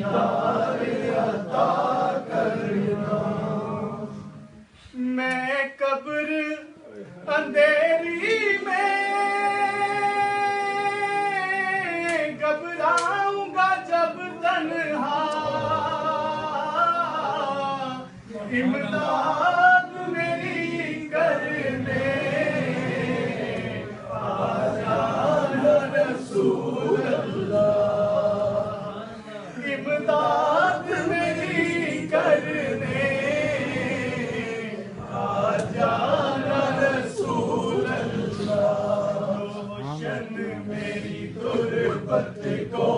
दीदार अता करना। मैं कब्र अंधेरी में घबराऊंगा जब तन्हा, इमदाद मेरी करने आ जाना रसूल अल्लाह। इमदाद मेरी करने आ जाना रसूल अल्लाह। रोशन मेरी तुरबत को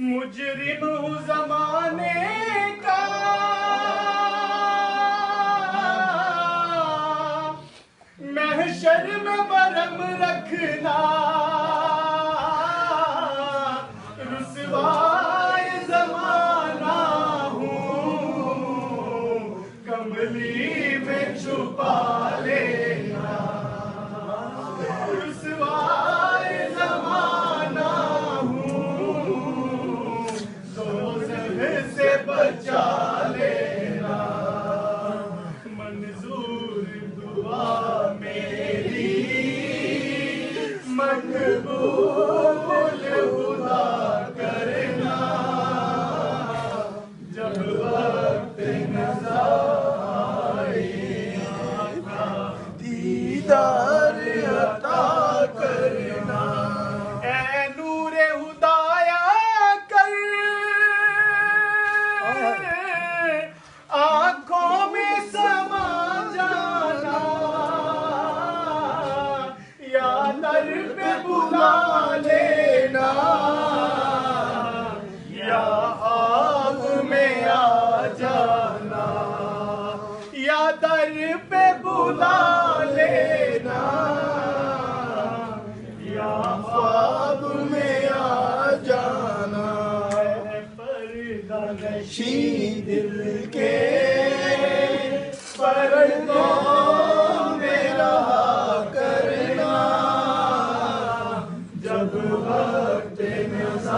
मुजरिम हूँ ज़माने का, महशर में बरम रखना। रुसवाए ज़माना हूँ, कमली में छुपा लेना। रुसवाए ज़माना से बचा लेना। मंजूर दुआ मेरी मकबूल खुदा करना। जब वक्त नज़र आए आका दीदार अता करना। ऐ नूरे हुदाया आँखों में समा जाना, या दर पे बुला लेना, या आग में आ जाना। या दर पे बुला लेना, या आग में आ जाना। पर्दा नशी दिल के पर्दों में रहा करना। जब वक्त नज़र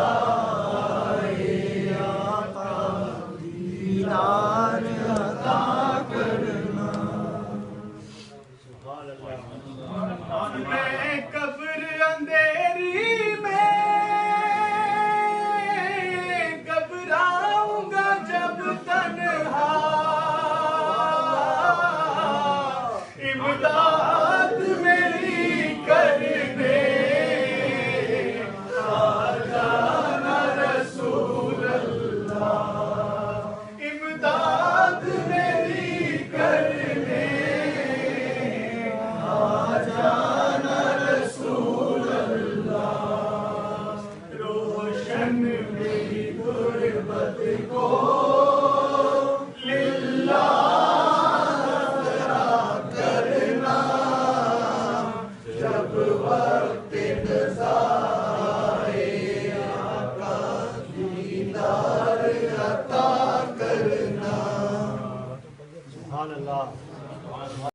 आए आका दीदार अता करना। मैं कब्र अंधेरी में घबराऊंगा जब तन्हा, इमदाद मेरी करने आ जाना रसूल अल्लाह। इमदाद मेरी करने आ जाना रसूल अल्लाह। रोशन मेरी गुर्बत को वक्त नज़ारे आका दीदार अता करना। सुभान अल्लाह।